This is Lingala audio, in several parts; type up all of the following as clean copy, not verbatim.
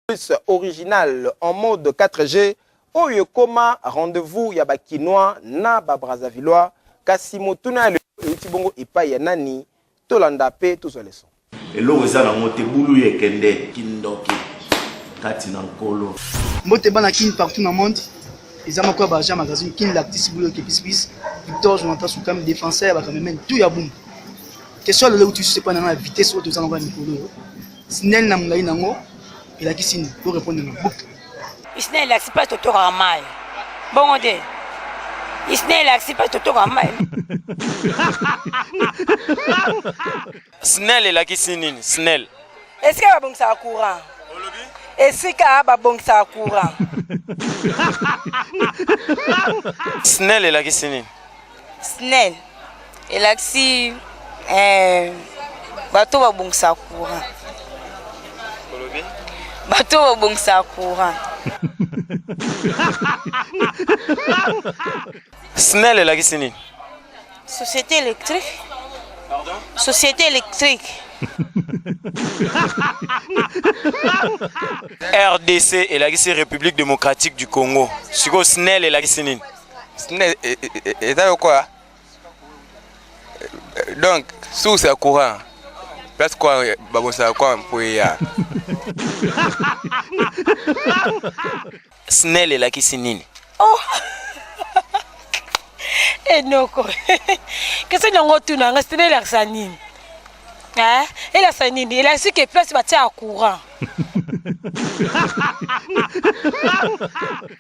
plus original en mode 4G. Oyo koma rendez-vous ya ba Kinois na ba Brazzavillois kasi motuna le utibongo epai ya nani tolanda pe tous les sons. Elo ezala mote bulu yekende kindoki kati na nkolo. Mbote bana kin partout dans le monde. Les amis quoi baja magazine kin l'actrice bulu ke pis Victor Jonathan Soukam défenseur ba quand même tout ya boum. Question le où tu sais pas na vitesse où tu vas envoyer Nikolo. Snell na mungai nango il a qui signe pour répondre na boucle. Snell accepte pas toto ramal. Bon on dit. Snell accepte pas toto ramal. Snell est là qui signe Snell. Est-ce que va bon ça courant? Est-ce que va bon ça courant? Snell est là qui signe. Snell. Et là si bateau va bon ça courant. Bateau va bon ça courant. Snell est là qui signe. Société électrique. Pardon? Société électrique. RDC est là qui signe République démocratique du Congo. Sugo Snell est là qui signe. Snell est là quoi? Donc, sous ce courant. Place quoi, babon ça quoi pour y a. Snell est là qui signe. Oh. Et non quoi. Qu'est-ce que nous retournons à Snell la sanine? Hein? Et la sanine, il a su que place va tirer à courant.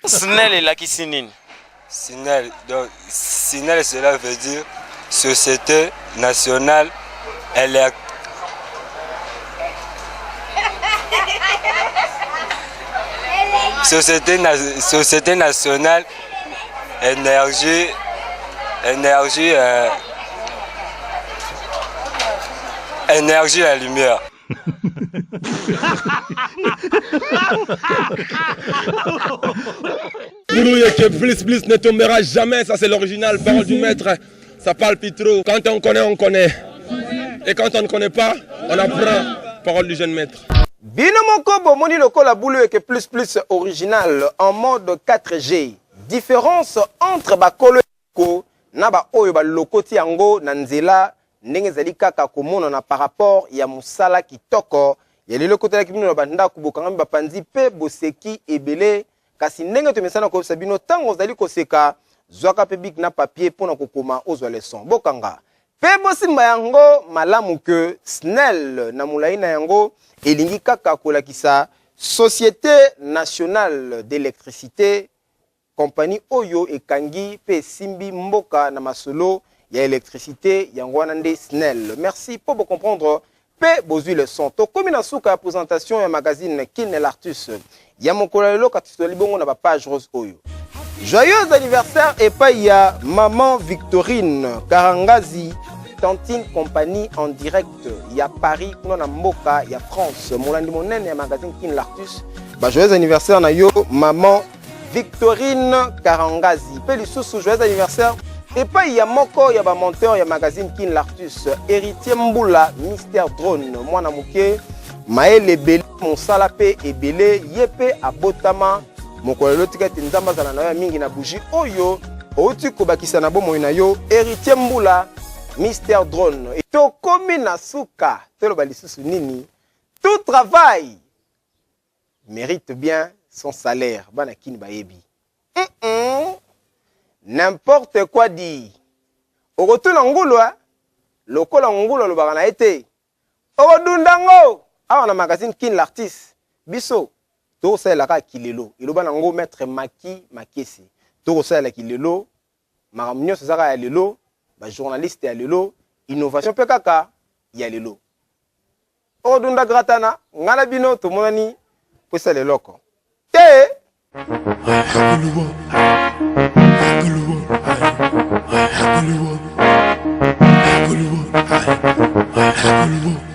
Snell est là qui signe. Snell, donc Snell cela veut dire Société nationale Société nationale énergie la lumière. Boulouye que Bliss ne tombera jamais, ça c'est l'original, parole du maître, ça parle pitro. Quand on connaît, on connaît. Et quand on ne connaît pas, on apprend, parole du jeune maître. Binomoko bomoni lokola Boulouye que plus original en mode 4G. Différence entre bakolo na ba oyo ba lokoti yango na nzela ndenge zali kaka komona na par rapport ya musala kitoko ya lelo kotela kibino na banda kubokanga bapanzi pe boseki ebele kasi ndenge to mesana ko sabino tango zali koseka zwaka pe big na papier pona kokoma ozwa leçon bokanga pe bosimba yango malamu ke Snell na mulaina yango elingi kaka kolakisa Société nationale d'électricité compagnie Oyo et Kangi pe simbi mboka na masolo ya électricité yangwana nde Snell. Merci pour comprendre pe bozui le son. To komi na suka présentation ya magazine Kin l'Artus. Ya mokola lelo katitoli bongo na ba page rose Oyo. Joyeux anniversaire et pa ya maman Victorine Karangazi Tantine compagnie en direct ya Paris kuna na mboka ya France. Molandi monene ya magazine Kin l'Artus. Ba joyeux anniversaire na yo maman Victorine Karangazi. Pe lisusu joyeux anniversaire. Et pas il y a moko ya ba monteur ya magazine Kin l'Artus. Héritier Mboula, Mystère Drone. Mwana muke Maël Ebele, mon salapé Ebele, Yepe Abotama. Moko lelo tikati nzamba zana na yo mingi na bougie oyo. Oti kobakisa na bomo na yo. Héritier Mboula, Mystère Drone. Et to komi na suka. Telo ba lisusu nini. Tout travail mérite bien son salaire. Bana kin bayebi. N'importe quoi dit. Au retour l'angoulou, le col angoulou le barana été. Au dundango, ah on a magazine Kin l'artiste. Biso, tout ça la ka kilelo. Il va nango mettre maki makesi. Tout ça la kilelo. Maramnyo ça ka lelo. Ba journaliste ya lelo. Innovation pe kaka ya lelo. Au dunda gratana, ngala bino to monani. Pour ça le loco. Te. Hollywood.